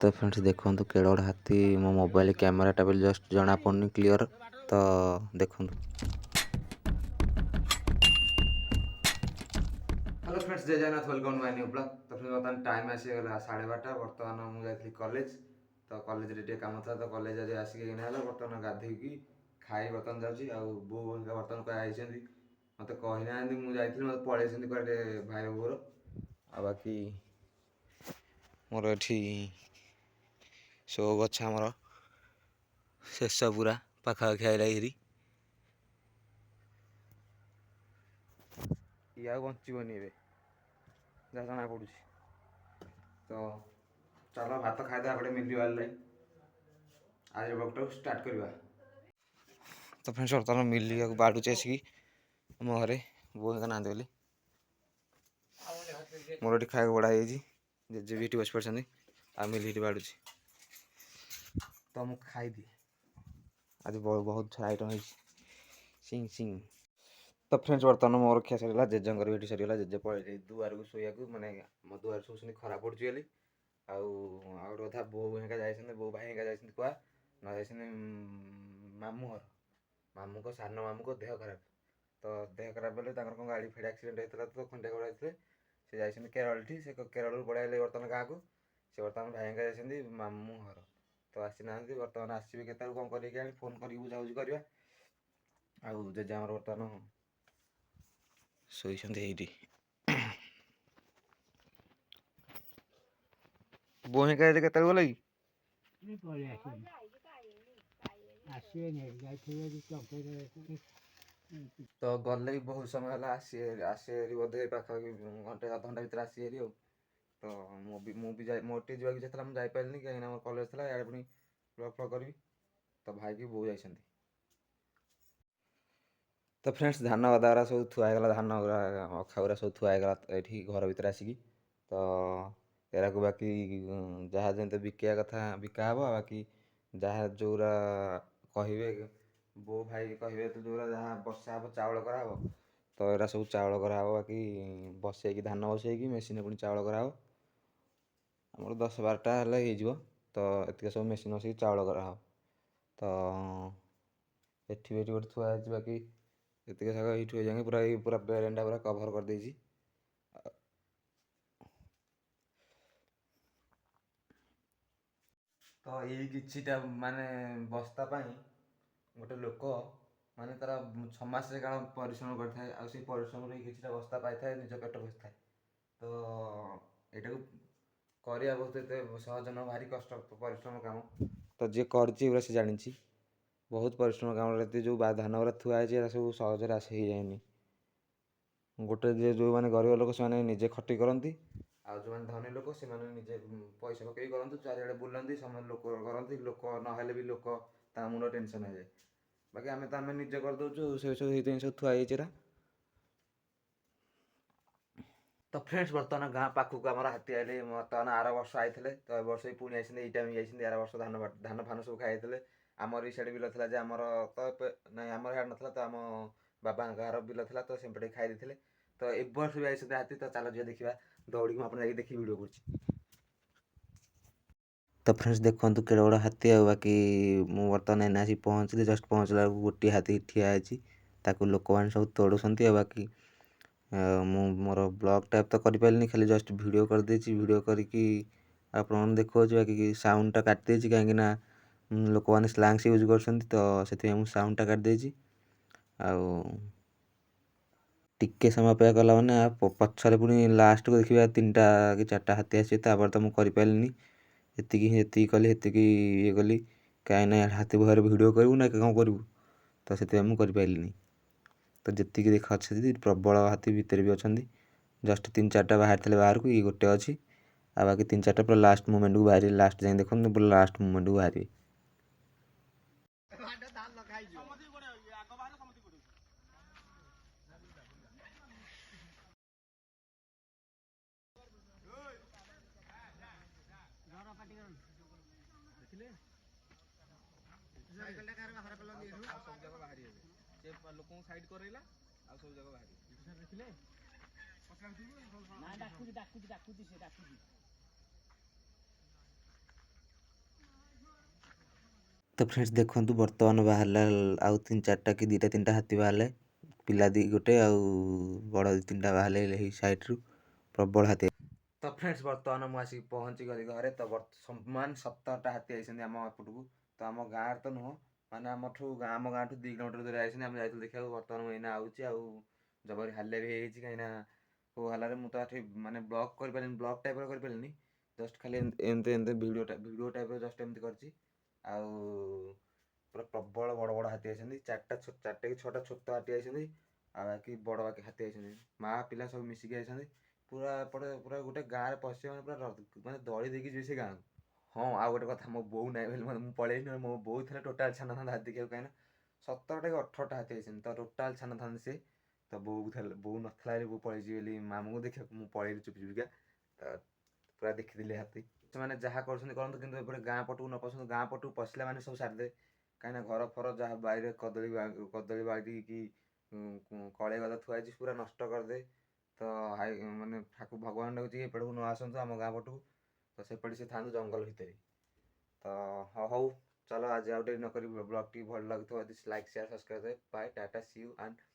तो फ्रेंड्स देखो केड़ गोटे हाथी मो मोबाइल कैमेराटा भी जस्ट जना पड़नी क्लीयर तो देखो। हेलो फ्रेंड्स जय Jagannath welcome to my new blog. तो फ्रेंड्स बर्तमान टाइम आसीगला 12:30 बर्तमान मुझे कॉलेज तो कॉलेज रे काम था तो कॉलेज आज आसिक बर्तमान गाधोई खाई बर्तमान जाऊँगी बो बर्तमान कहीं मत कही ना मुझे मत पलि कड़े भाई बोर आ बाकी मोर ये शो गछ आमर शेष पूरा पाखापाखि आइला ये बचीबनी जहाँ जना पड़ू तो चलो भात खाईदे गोटे मिली बारे आज ब्लॉग स्टार्ट करवा। तो फ्रेंड्स बर्तमान मिली बाड़ुचे आसिक आम घरे बो ना बोली मोर ये खाया बड़ा जेजे भी बस पड़े आ मिली बाड़ुची तो मुझे खाईदी आज बहुत सारा आइटम है सिंग सिंग। तो फ्रेंड्स बर्तमान मोर खिया सरीगला जेजेंर भी सरीगला जेजे पड़े दुआर को शोया माने मो दुआर शोचुनी खरा पड़ी बोली आउ कथा बो हेका जाइए बो भाई हेका जाइए कुआ न जाइए मामू घर मामू को सान मामू को देह खराब तो देह खराब बेले कौन गाड़ी फेड़ एक्सीडेंट होता तो खंडे गड़ा से जाइए केरल ठी से केरल पड़े बर्तमान गाँव को से बर्तमान भाई हेका जाइए मामू घर तो आसी ना बर्तमान आसवे के कौन कर फोन कर बुझाबुझी करवा आउ जेजे आमर बर्तमान शोइछन्ति बोहे का केते गला कि तो गले बहुत समय है आसे बोधे पाखापाखि घंटे अध घंटा भर आसी तो मुझे मोटे जाता मुझे जापारे कहीं मोर कलेज था या पुणी ब्लग फ्लग करी तो भाई की बो जा। तो फ्रेंड्स धान गदा सब थुआगला धान अखा गुरा सब थुआगला ये घर भर आसिक तो एरा को बाकी जहाँ जमी बिका कथा बिका हे बाकी जहाँ जोरा कहे बो भाई कहे तो जो जहाँ बसा हे चाउल कराव तो एरा सब चाउल कराव बाकी बसैकी धान बसैकी मेसीन पुणी चाउल कराव आमर 10-12टा हो तो ये सब मेसीन बसैकी चाउल कराव तो ये गोटे थुआ बाकी ये साग ये पूरा पूरा बेरेन्डा पूरा कभर कर देछि तो ये किछिटा माने बस्ता पाई गोटे लोक माने तार 6 मास काल परिश्रम करथाय आ से परिश्रम रे किछिटा बस्ता पाइथाय निज पेट बसिथाय तो एटा को करिया बहुत सहज न भारी कष्ट परिश्रम काम तो जे कर से जानी बहुत परिश्रम काम रहते जो धान गुरा थुआ है सब सहजरे आसे ही जाएनि गोटे जो मैंने गरीब लोक से निजे खटी करती आ जो मैंने धनी लोक से निजे पैसा पकई करते चारिड़े बुलती समय लोक करती लोक ना भी लोक मुंड टेंशन हो जाए बाकी आम तो आम निजे करदे से सब थुआईरा। तो फ्रेंड्स बर्तमान गाँ पाखक आम हाथी आए बर्तमान आर वर्ष आई तो ए वर्ष पुणी आई टाइम जाइए आर वर्ष धान धान फान सब खाई आमर ये साइड बिल था आमर तो ना आमर हाड़ ना तो आम बाबा घर बिल था तो से खाई तो ए वर्ष भी आई हाथी तो चलो जी देखा दौड़ की आप देखिए वीडियो कर। तो फ्रेंड्स देखो केड़े बड़ हाथी आ बाकी मु बर्तमान एना आसी पहुँचली जस्ट पहुँचला गोटे हाथी ठिया है लोक मैंने सब तोड़ुंट बाकी मु मोर ब्लॉग टाइप तो करें खाली जस्ट वीडियो कर वीडियो करके आप देखो बाकी साउंडटा काटिदेची कहीं लोक मैंने स्लांग्स यूज कर साउंडटा काटिदेची टिके समय अपेक्षा कला मैंने पछरे पुणी लास्ट को देखा 3टा कि 4टा हाथी आसी तो मुझे करें ये कली ये कली कहीं हाथी भर भिड करूँ ना कौन करूँ तो से मुझे करें तो जी देखा अच्छे प्रबल हाथी भितर भी अच्छा जस्ट 3-4टा बाहर थे बाहर को ये गोटे अच्छी आ बाकी 3-4टा पूरा लास्ट मोमेंट को बाहर लास्ट जाए देखो पूरा लास्ट मोमेंट को बाहर लोक साइड करेला आ सब जगह बाहरी ना डाकुची से डाकुची तो फ्रेंड्स देखंतु वर्तमान बाहरला आउ 3-4टा कि 2-3टा हाथी बाहरले पिला दी गोटे आउ बड़ 2-3टा बाहरले एही साइड रु प्रबल हाथी। तो फ्रेंड्स वर्तमान मु आसी पहुँची गली घरे तो समान 17टा हाथी आइछन्ती आम एपटू तो आम गाँव तो नुह माने आम गाँव ठू 2 किलोमीटर दूर आइछन्ती आम जाइतु देखा वर्तमान मु एना आउची आउ जबरी हाले भी हेइछि कहिना को हालारे मु तो आठी माने ब्लॉग कर पालिन ब्लॉग टाइप कर पालिनी जस्ट खाली एमते वीडियो टाइप जस्ट एमती करछि आउ पूरा प्रबल बड़ बड़ हाथी आइछन्ती 4टा कि 6टा छोट हाथी आइछन्ती आ बाकी बड़ बाकी हाथी आइछन्ती माँ पिला सब मिसिकी आइछन्ती पूरा एपटे पूरा गोटे गाँव पशि पूरा माने दଳି देकी ଯିବେ ସେ ଗାଁକୁ। ହଁ ଆଉ ଗୋଟେ କଥା ମୋ ବୋଉ ନାହିଁ ବୋଲି ମୁଁ ପଳେଇନି ମୋ ବୋଉ ଥିଲେ ଟୋଟାଲ ଛାଡ଼ିନଥାନ୍ତା ହାତୀ ଦେଖିବାକୁ କାହିଁକିନା 17ଟା କି 18ଟା ହାତୀ ଆଇଛନ୍ତି ତ ଟୋଟାଲ ଛାଡ଼ିନଥାନ୍ତେ ସେ ତ ବୋଉ ନଥିଲା ବୋଲି ବୋଉ ପଳେଇଛି ବୋଲି ମାମୁଁଙ୍କୁ ଦେଖିବାକୁ ମୁଁ ପଳେଇଲି ଚୁପି ଚୁପିକା ତ ପୁରା ଦେଖିଥିଲି ହାତୀ। ସେମାନେ ଯାହା କରୁଛନ୍ତି କରନ୍ତୁ କିନ୍ତୁ ଏପଟେ ଗାଁ ପଟକୁ ନ ପଶନ୍ତୁ ଗାଁ ପଟକୁ ପଶିଲା ମାନେ ସବୁ ସାରିଦେବେ କାହିଁକିନା ଘର ଫର ଯାହା ବାଡ଼ିରେ କଦଳୀ ବାଡ଼ି କି କଳେଇ ଗଦା ଥୁଆ ହେଇଛି ପୁରା ନଷ୍ଟ କରିଦେବେ ତ ମାନେ ଭଗବାନ ଡାକୁଛି ଏପଟକୁ ନ ଆସନ୍ତୁ ଆମ ଗାଁ ପଟକୁ ତ ସେପଟେ ସେ ଥାନ୍ତୁ ଜଙ୍ଗଲ ଭିତରେ ତ ହଉ ଚାଲ ଆଜି ଆଉ ଡେରି ନ କରି ବ୍ଲଗଟି ଭଲ ଲାଗୁଥିବ ଯଦି like share subscribe bye tata see you and